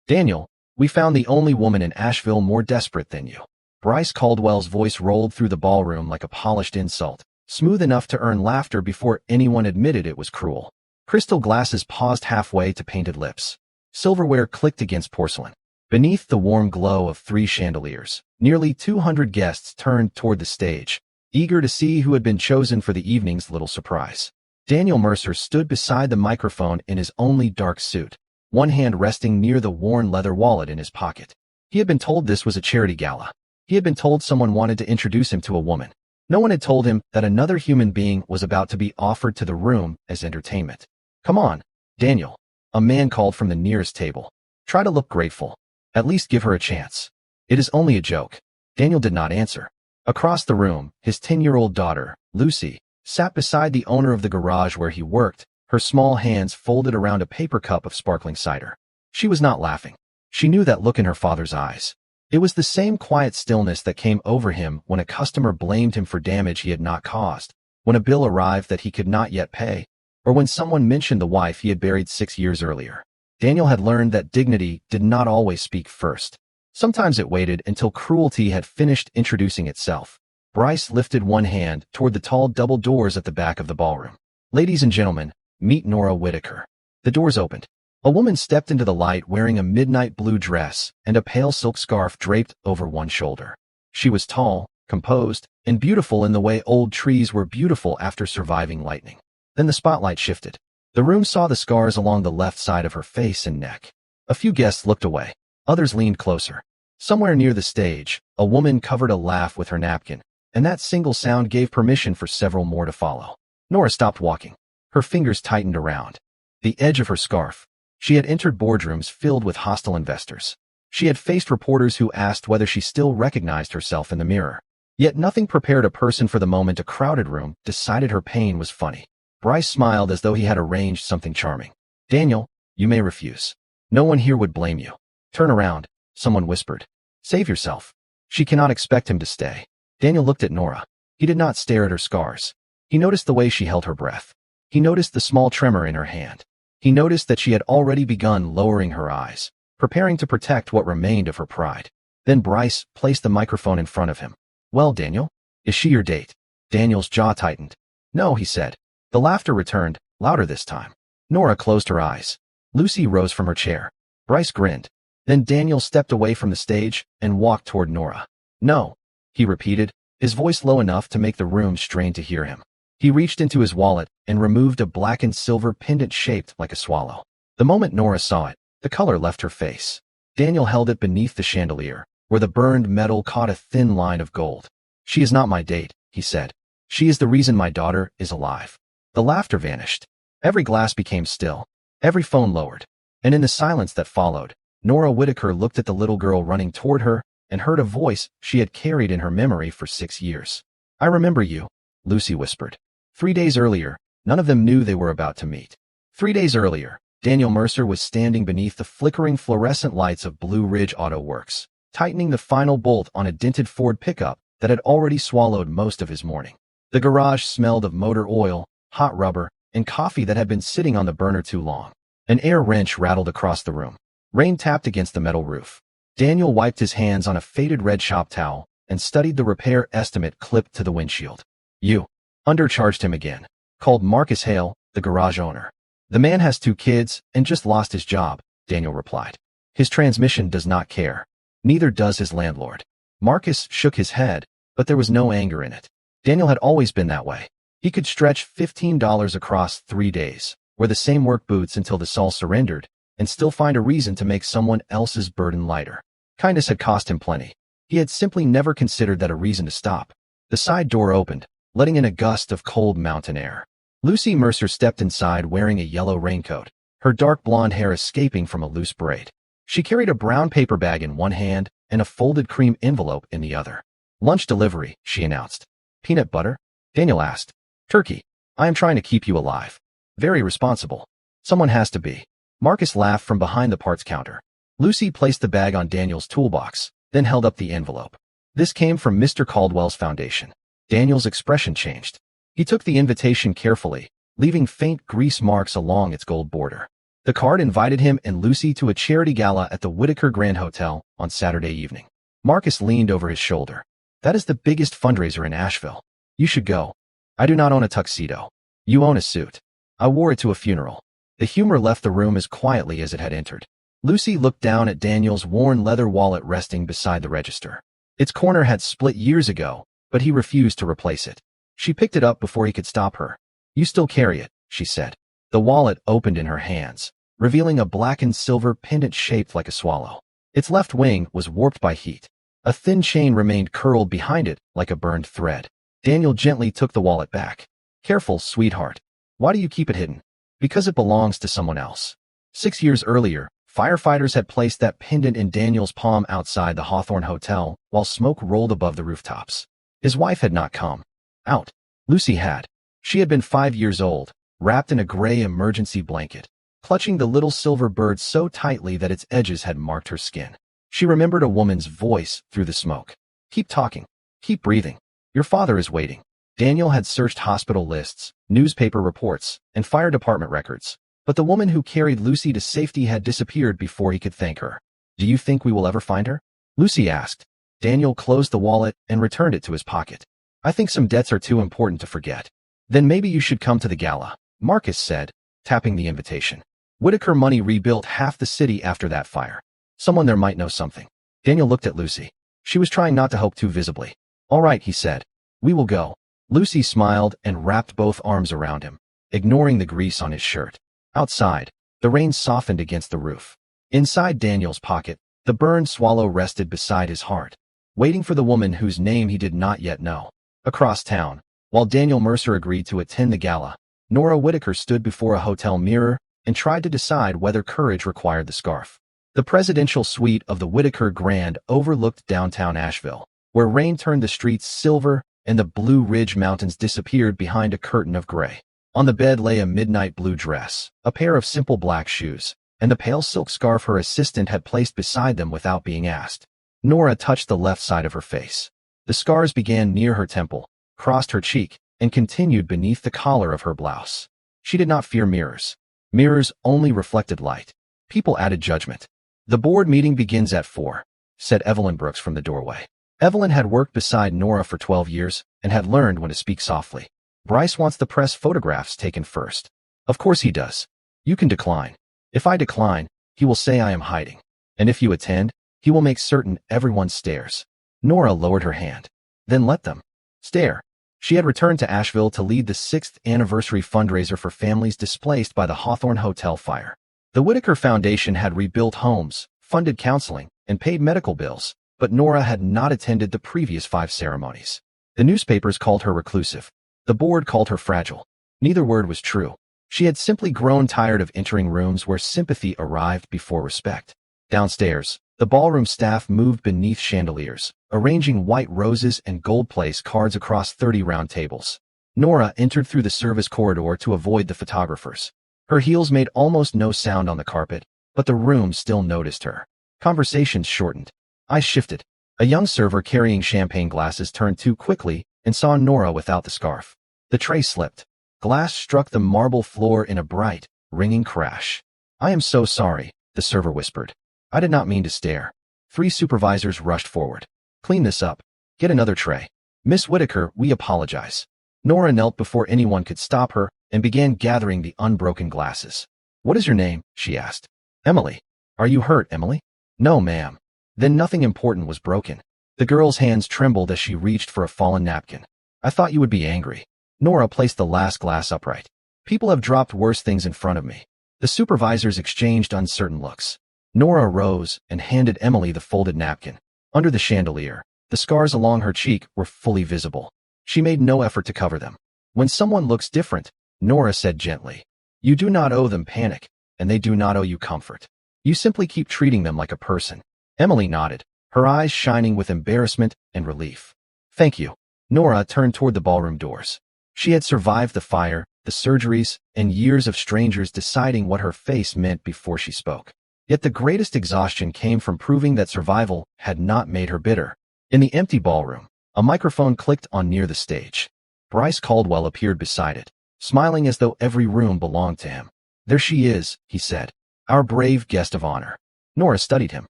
Daniel, we found the only woman in Asheville more desperate than you. Bryce Caldwell's voice rolled through the ballroom like a polished insult, smooth enough to earn laughter before anyone admitted it was cruel. Crystal glasses paused halfway to painted lips. Silverware clicked against porcelain. Beneath the warm glow of 3 chandeliers, nearly 200 guests turned toward the stage, eager to see who had been chosen for the evening's little surprise. Daniel Mercer stood beside the microphone in his only dark suit, one hand resting near the worn leather wallet in his pocket. He had been told this was a charity gala. He had been told someone wanted to introduce him to a woman. No one had told him that another human being was about to be offered to the room as entertainment. Come on, Daniel, a man called from the nearest table. Try to look grateful. At least give her a chance. It is only a joke. Daniel did not answer. Across the room, his 10-year-old daughter, Lucy, sat beside the owner of the garage where he worked, her small hands folded around a paper cup of sparkling cider. She was not laughing. She knew that look in her father's eyes. It was the same quiet stillness that came over him when a customer blamed him for damage he had not caused, when a bill arrived that he could not yet pay, or when someone mentioned the wife he had buried 6 years earlier. Daniel had learned that dignity did not always speak first. Sometimes it waited until cruelty had finished introducing itself. Bryce lifted one hand toward the tall double doors at the back of the ballroom. Ladies and gentlemen, meet Nora Whitaker. The doors opened. A woman stepped into the light wearing a midnight blue dress and a pale silk scarf draped over one shoulder. She was tall, composed, and beautiful in the way old trees were beautiful after surviving lightning. Then the spotlight shifted. The room saw the scars along the left side of her face and neck. A few guests looked away. Others leaned closer. Somewhere near the stage, a woman covered a laugh with her napkin, and that single sound gave permission for several more to follow. Nora stopped walking. Her fingers tightened around the edge of her scarf. She had entered boardrooms filled with hostile investors. She had faced reporters who asked whether she still recognized herself in the mirror. Yet nothing prepared a person for the moment a crowded room decided her pain was funny. Bryce smiled as though he had arranged something charming. Daniel, you may refuse. No one here would blame you. Turn around, someone whispered. Save yourself. She cannot expect him to stay. Daniel looked at Nora. He did not stare at her scars. He noticed the way she held her breath. He noticed the small tremor in her hand. He noticed that she had already begun lowering her eyes, preparing to protect what remained of her pride. Then Bryce placed the microphone in front of him. Well, Daniel, is she your date? Daniel's jaw tightened. No, he said. The laughter returned, louder this time. Nora closed her eyes. Lucy rose from her chair. Bryce grinned. Then Daniel stepped away from the stage and walked toward Nora. No, he repeated, his voice low enough to make the room strain to hear him. He reached into his wallet and removed a black and silver pendant shaped like a swallow. The moment Nora saw it, the color left her face. Daniel held it beneath the chandelier, where the burned metal caught a thin line of gold. She is not my date, he said. She is the reason my daughter is alive. The laughter vanished. Every glass became still. Every phone lowered. And in the silence that followed, Nora Whitaker looked at the little girl running toward her and heard a voice she had carried in her memory for 6 years. I remember you, Lucy whispered. 3 days earlier, none of them knew they were about to meet. 3 days earlier, Daniel Mercer was standing beneath the flickering fluorescent lights of Blue Ridge Auto Works, tightening the final bolt on a dented Ford pickup that had already swallowed most of his morning. The garage smelled of motor oil, hot rubber, and coffee that had been sitting on the burner too long. An air wrench rattled across the room. Rain tapped against the metal roof. Daniel wiped his hands on a faded red shop towel and studied the repair estimate clipped to the windshield. You undercharged him again, called Marcus Hale, the garage owner. The man has 2 kids and just lost his job, Daniel replied. His transmission does not care. Neither does his landlord. Marcus shook his head, but there was no anger in it. Daniel had always been that way. He could stretch $15 across 3 days, wear the same work boots until the soul surrendered, and still find a reason to make someone else's burden lighter. Kindness had cost him plenty. He had simply never considered that a reason to stop. The side door opened, letting in a gust of cold mountain air. Lucy Mercer stepped inside wearing a yellow raincoat, her dark blonde hair escaping from a loose braid. She carried a brown paper bag in one hand and a folded cream envelope in the other. Lunch delivery, she announced. Peanut butter? Daniel asked. Turkey. I am trying to keep you alive. Very responsible. Someone has to be. Marcus laughed from behind the parts counter. Lucy placed the bag on Daniel's toolbox, then held up the envelope. This came from Mr. Caldwell's foundation. Daniel's expression changed. He took the invitation carefully, leaving faint grease marks along its gold border. The card invited him and Lucy to a charity gala at the Whitaker Grand Hotel on Saturday evening. Marcus leaned over his shoulder. That is the biggest fundraiser in Asheville. You should go. I do not own a tuxedo. You own a suit. I wore it to a funeral. The humor left the room as quietly as it had entered. Lucy looked down at Daniel's worn leather wallet resting beside the register. Its corner had split years ago, but he refused to replace it. She picked it up before he could stop her. You still carry it, she said. The wallet opened in her hands, revealing a blackened silver pendant shaped like a swallow. Its left wing was warped by heat. A thin chain remained curled behind it like a burned thread. Daniel gently took the wallet back. Careful, sweetheart. Why do you keep it hidden? Because it belongs to someone else. 6 years earlier, firefighters had placed that pendant in Daniel's palm outside the Hawthorne Hotel while smoke rolled above the rooftops. His wife had not come out. Lucy had. She had been 5 years old, wrapped in a gray emergency blanket, clutching the little silver bird so tightly that its edges had marked her skin. She remembered a woman's voice through the smoke. Keep talking. Keep breathing. Your father is waiting. Daniel had searched hospital lists, newspaper reports, and fire department records, but the woman who carried Lucy to safety had disappeared before he could thank her. Do you think we will ever find her? Lucy asked. Daniel closed the wallet and returned it to his pocket. I think some debts are too important to forget. Then maybe you should come to the gala, Marcus said, tapping the invitation. Whitaker money rebuilt half the city after that fire. Someone there might know something. Daniel looked at Lucy. She was trying not to hope too visibly. All right, he said. We will go. Lucy smiled and wrapped both arms around him, ignoring the grease on his shirt. Outside, the rain softened against the roof. Inside Daniel's pocket, the burned swallow rested beside his heart, waiting for the woman whose name he did not yet know. Across town, while Daniel Mercer agreed to attend the gala, Nora Whitaker stood before a hotel mirror and tried to decide whether courage required the scarf. The presidential suite of the Whitaker Grand overlooked downtown Asheville, where rain turned the streets silver and the Blue Ridge Mountains disappeared behind a curtain of gray. On the bed lay a midnight blue dress, a pair of simple black shoes, and the pale silk scarf her assistant had placed beside them without being asked. Nora touched the left side of her face. The scars began near her temple, crossed her cheek, and continued beneath the collar of her blouse. She did not fear mirrors. Mirrors only reflected light. People added judgment. The board meeting begins at 4, said Evelyn Brooks from the doorway. Evelyn had worked beside Nora for 12 years and had learned when to speak softly. Bryce wants the press photographs taken first. Of course he does. You can decline. If I decline, he will say I am hiding. And if you attend, he will make certain everyone stares. Nora lowered her hand. Then let them stare. She had returned to Asheville to lead the 6th anniversary fundraiser for families displaced by the Hawthorne Hotel fire. The Whitaker Foundation had rebuilt homes, funded counseling, and paid medical bills, but Nora had not attended the previous 5 ceremonies. The newspapers called her reclusive. The board called her fragile. Neither word was true. She had simply grown tired of entering rooms where sympathy arrived before respect. Downstairs, the ballroom staff moved beneath chandeliers, arranging white roses and gold place cards across 30 round tables. Nora entered through the service corridor to avoid the photographers. Her heels made almost no sound on the carpet, but the room still noticed her. Conversations shortened. Eyes shifted. A young server carrying champagne glasses turned too quickly and saw Nora without the scarf. The tray slipped. Glass struck the marble floor in a bright, ringing crash. I am so sorry, the server whispered. I did not mean to stare. 3 supervisors rushed forward. Clean this up. Get another tray. Miss Whitaker, we apologize. Nora knelt before anyone could stop her and began gathering the unbroken glasses. What is your name? She asked. Emily. Are you hurt, Emily? No, ma'am. Then nothing important was broken. The girl's hands trembled as she reached for a fallen napkin. I thought you would be angry. Nora placed the last glass upright. People have dropped worse things in front of me. The supervisors exchanged uncertain looks. Nora rose and handed Emily the folded napkin. Under the chandelier, the scars along her cheek were fully visible. She made no effort to cover them. When someone looks different, Nora said gently, you do not owe them panic, and they do not owe you comfort. You simply keep treating them like a person. Emily nodded, her eyes shining with embarrassment and relief. Thank you. Nora turned toward the ballroom doors. She had survived the fire, the surgeries, and years of strangers deciding what her face meant before she spoke. Yet the greatest exhaustion came from proving that survival had not made her bitter. In the empty ballroom, a microphone clicked on near the stage. Bryce Caldwell appeared beside it, smiling as though every room belonged to him. There she is, he said. Our brave guest of honor. Nora studied him.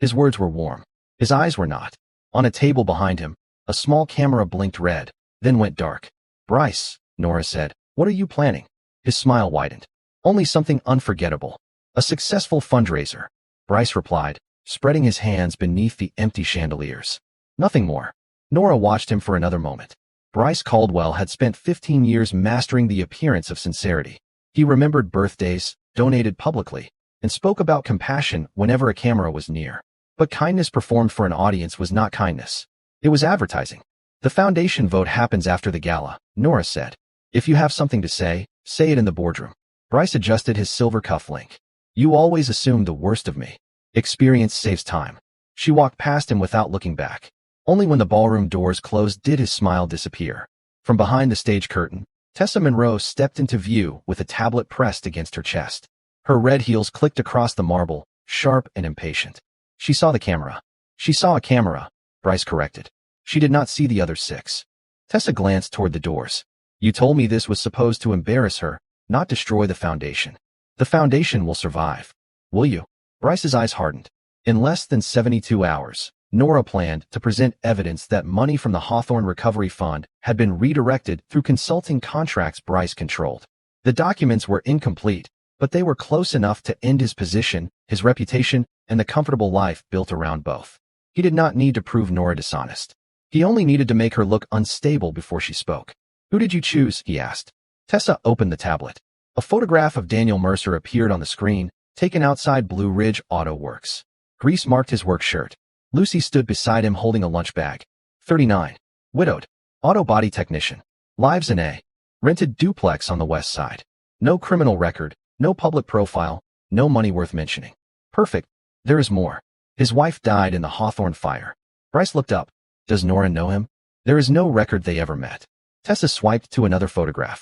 His words were warm. His eyes were not. On a table behind him, a small camera blinked red, then went dark. Bryce, Nora said, what are you planning? His smile widened. Only something unforgettable. A successful fundraiser. Bryce replied, spreading his hands beneath the empty chandeliers. Nothing more. Nora watched him for another moment. Bryce Caldwell had spent 15 years mastering the appearance of sincerity. He remembered birthdays, donated publicly, and spoke about compassion whenever a camera was near. But kindness performed for an audience was not kindness. It was advertising. The foundation vote happens after the gala, Nora said. If you have something to say it in the boardroom. Bryce adjusted his silver cuff link. You always assume the worst of me. Experience saves time. She walked past him without looking back. Only when the ballroom doors closed did his smile disappear. From behind the stage curtain, Tessa Monroe stepped into view with a tablet pressed against her chest. Her red heels clicked across the marble, sharp and impatient. She saw the camera. She saw a camera, Bryce corrected. She did not see the other 6. Tessa glanced toward the doors. You told me this was supposed to embarrass her, not destroy the foundation. The foundation will survive. Will you? Bryce's eyes hardened. In less than 72 hours, Nora planned to present evidence that money from the Hawthorne Recovery Fund had been redirected through consulting contracts Bryce controlled. The documents were incomplete, but they were close enough to end his position, his reputation, and the comfortable life built around both. He did not need to prove Nora dishonest. He only needed to make her look unstable before she spoke. Who did you choose? He asked. Tessa opened the tablet. A photograph of Daniel Mercer appeared on the screen, taken outside Blue Ridge Auto Works. Grease marked his work shirt. Lucy stood beside him holding a lunch bag. 39. Widowed. Auto body technician. Lives in a rented duplex on the west side. No criminal record, no public profile, no money worth mentioning. Perfect. There is more. His wife died in the Hawthorne fire. Bryce looked up. Does Nora know him? There is no record they ever met. Tessa swiped to another photograph.